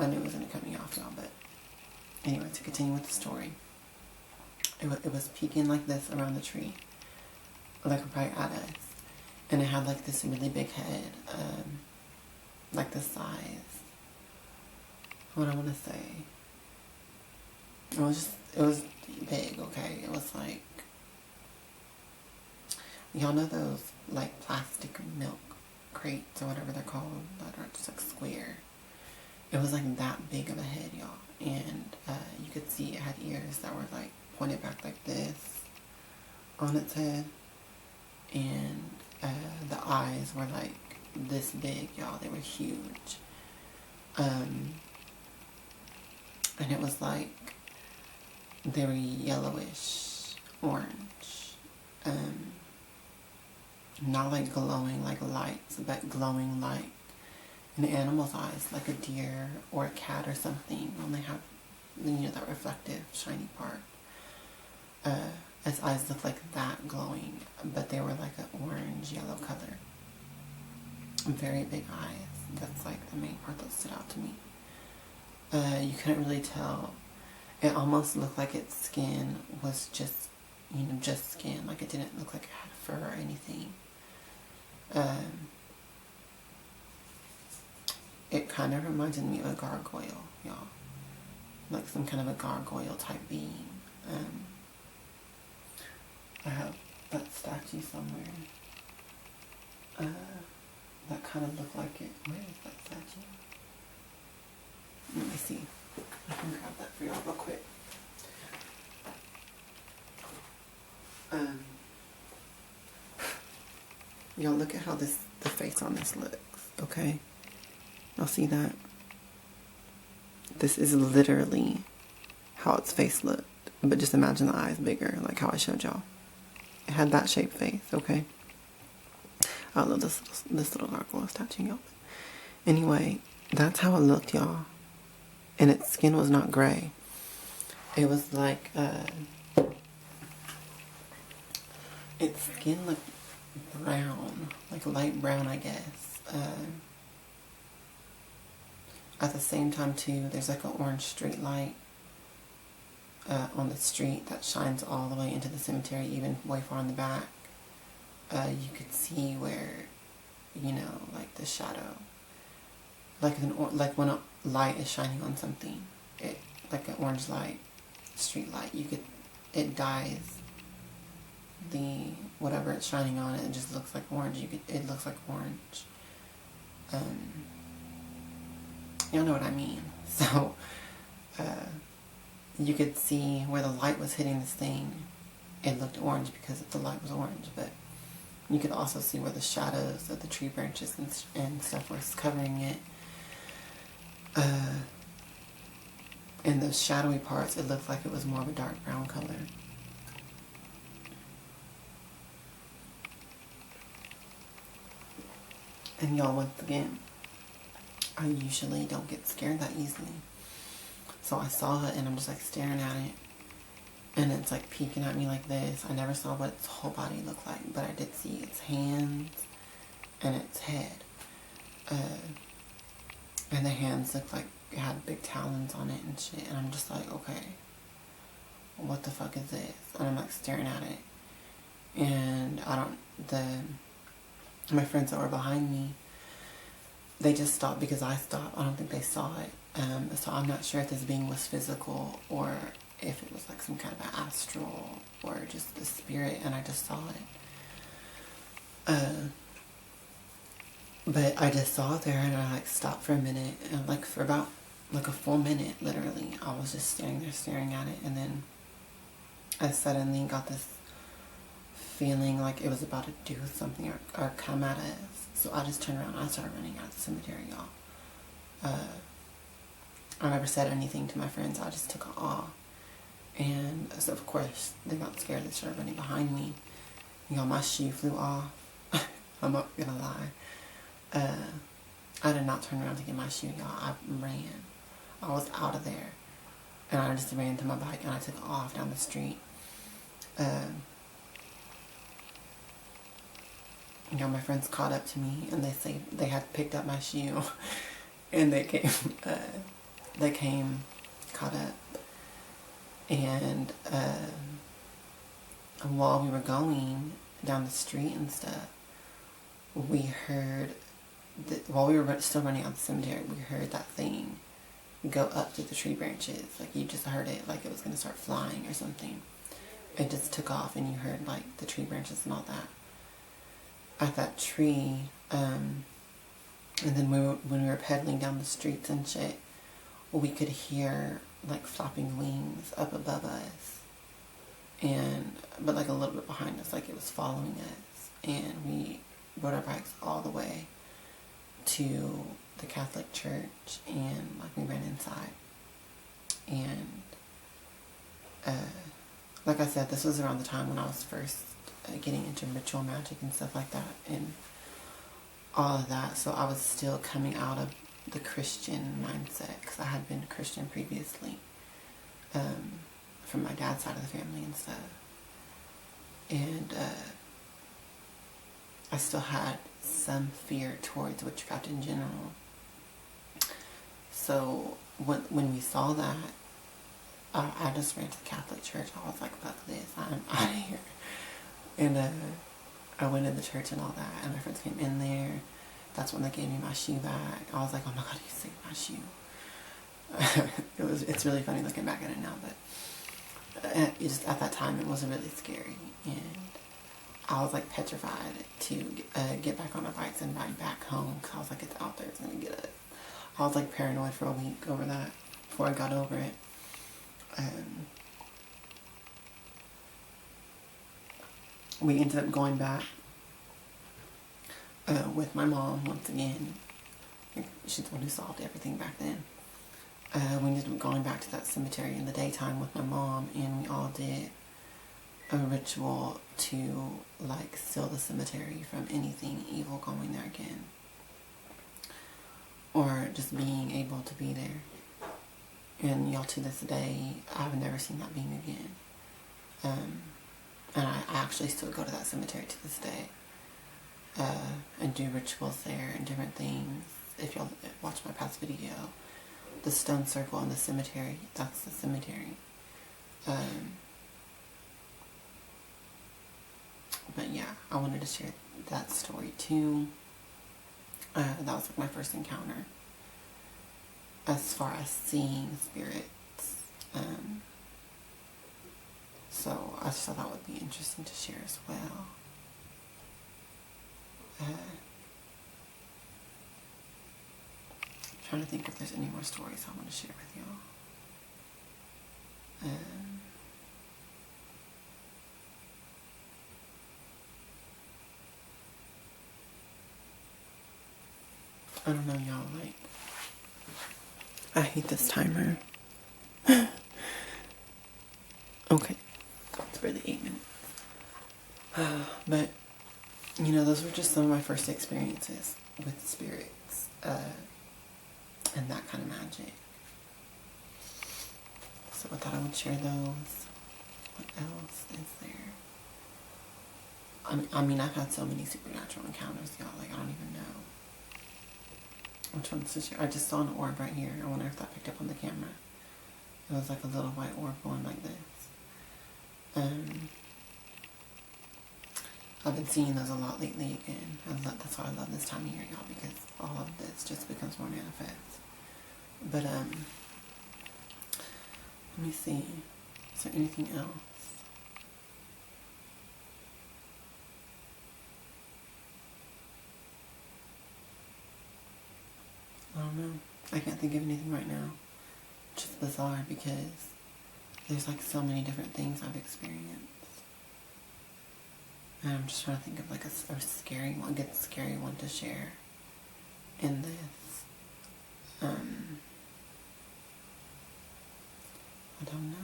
I knew it was going to cut me off, y'all, but anyway, to continue with the story. It was peeking like this around the tree, like right at us. And it had like this really big head, like the size, what I want to say. It was big, okay? It was like, y'all know those like plastic milk crates or whatever they're called that are just like square. It was like that big of a head, y'all. And you could see it had ears that were like pointed back like this on its head. And the eyes were like this big, y'all. They were huge. And it was like, they were yellowish orange. Not like glowing like lights, but glowing like an animal's eyes, like a deer or a cat or something, when they have, you know, that reflective, shiny part. Its eyes looked like that, glowing, but they were like an orange-yellow color. Very big eyes. That's like the main part that stood out to me. You couldn't really tell. It almost looked like its skin was just, you know, just skin. Like it didn't look like it had fur or anything. It kind of reminded me of a gargoyle, y'all. Like some kind of a gargoyle type being. I have that statue somewhere. That kind of looked like it. Where is that statue? Let me see. I can grab that for y'all real quick. Y'all look at how the face on this looks, okay? Y'all see that? This is literally how its face looked. But just imagine the eyes bigger, like how I showed y'all. It had that shaped face, okay? I love this little gargoyle statue, y'all. Anyway, that's how it looked, y'all. And its skin was not gray. It was like, its skin looked brown, like light brown, I guess. At the same time, too, there's like an orange street light on the street that shines all the way into the cemetery, even way far in the back. You could see where, you know, like the shadow, like when a light is shining on something, like an orange light, street light, it dyes the whatever it's shining on. It just looks like orange. It looks like orange. Y'all know what I mean. So you could see where the light was hitting this thing. It looked orange because the light was orange, but you could also see where the shadows of the tree branches and stuff was covering it. In those shadowy parts, it looked like it was more of a dark brown color. And y'all, once again, I usually don't get scared that easily. So I saw it and I'm just like staring at it. And it's like peeking at me like this. I never saw what its whole body looked like, but I did see its hands and its head. And the hands looked like it had big talons on it and shit. And I'm just like, okay, what the fuck is this? And I'm like staring at it. And my friends that were behind me, they just stopped because I stopped. I don't think they saw it. So I'm not sure if this being was physical or if it was like some kind of an astral or just the spirit, and I just saw it. But I just saw it there, and I like stopped for a minute, and like for about like a full minute, literally, I was just standing there staring at it, and then I suddenly got this feeling like it was about to do something or come at us. So I just turned around and I started running out of the cemetery, y'all. I never said anything to my friends. I just took off. And so of course they got scared. They started running behind me. Y'all, my shoe flew off. I'm not gonna lie. I did not turn around to get my shoe, y'all. I ran. I was out of there. And I just ran to my bike and I took off down the street. Y'all, my friends caught up to me and they say they had picked up my shoe and they came they came, caught up, and while we were going down the street and stuff, we heard, while we were still running out the cemetery, we heard that thing go up through the tree branches. Like, you just heard it like it was going to start flying or something. It just took off, and you heard like the tree branches and all that. At that tree, and then when we were pedaling down the streets and shit, we could hear like flapping wings up above us, but like a little bit behind us, like it was following us. And we rode our bikes all the way to the Catholic church, and like we ran inside. And like I said, this was around the time when I was first getting into ritual magic and stuff like that, and all of that. So I was still coming out of the Christian mindset, because I had been a Christian previously, from my dad's side of the family and stuff. And I still had some fear towards witchcraft in general. So when we saw that, I just ran to the Catholic church. I was like, fuck this, I'm out of here. And I went in the church and all that, and my friends came in there. That's when they gave me my shoe back. I was like, oh my God, you saved my shoe. It's really funny looking back at it now, but just at that time it was really scary, and I was like petrified to get back on our bikes and ride back home, because I was like, it's out there, it's gonna get us. I was like paranoid for a week over that before I got over it. We ended up going back with my mom once again. She's the one who solved everything back then. We ended up going back to that cemetery in the daytime with my mom, and we all did a ritual to like seal the cemetery from anything evil going there again, or just being able to be there. And y'all, to this day, I've never seen that being again. And I actually still go to that cemetery to this day, and do rituals there and different things. If y'all watch my past video, the stone circle in the cemetery, that's the cemetery. But yeah, I wanted to share that story too. That was like my first encounter as far as seeing spirits. So I just thought that would be interesting to share as well. Trying to think if there's any more stories I want to share with y'all. I don't know, y'all, like, I hate this timer. Okay, it's really 8 minutes. But, you know, those were just some of my first experiences with spirits, and that kind of magic. So I thought I would share those. What else is there? I mean, I've had so many supernatural encounters, y'all, like, I don't even know which ones to share. I just saw an orb right here. I wonder if that picked up on the camera. It was like a little white orb going like this. I've been seeing those a lot lately again. That's why I love this time of year, y'all, because all of this just becomes more manifest. But, let me see. Is there anything else? I don't know. I can't think of anything right now. Which is bizarre, because there's like so many different things I've experienced. And I'm just trying to think of like a scary one, good scary one to share in this. I don't know.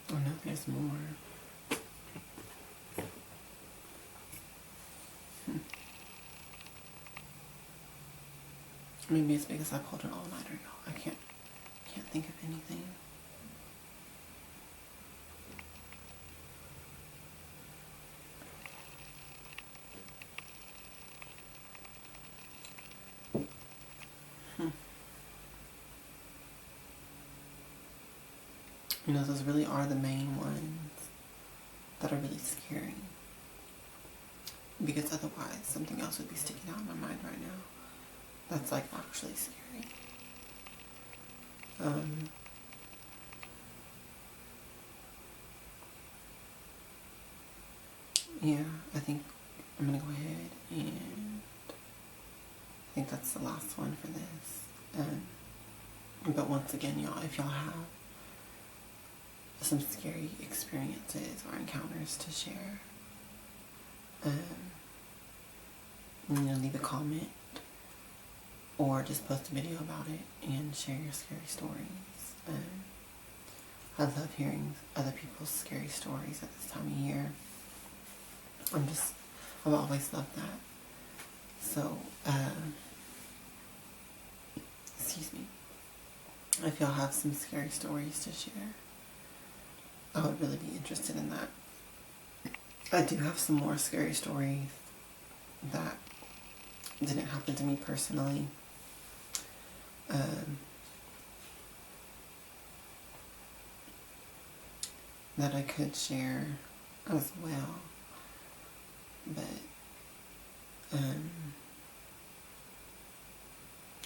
I don't know if there's more. Maybe it's because I pulled an all-nighter, y'all. I can't think of anything. You know, those really are the main ones that are really scary. Because otherwise, something else would be sticking out in my mind right now. That's like actually scary. Yeah, I think I'm gonna go ahead and I think that's the last one for this. But once again, y'all, if y'all have some scary experiences or encounters to share, leave a comment or just post a video about it and share your scary stories. I love hearing other people's scary stories at this time of year. I've always loved that. So, excuse me. If y'all have some scary stories to share, I would really be interested in that. I do have some more scary stories that didn't happen to me personally. That I could share as well. But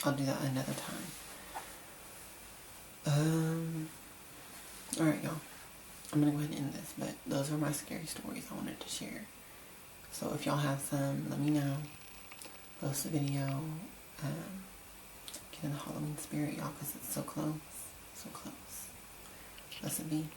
I'll do that another time. Alright, y'all. I'm gonna go ahead and end this, but those are my scary stories I wanted to share. So if y'all have some, let me know. Post a video. Get in the Halloween spirit, y'all, because it's so close. So close. Blessed be.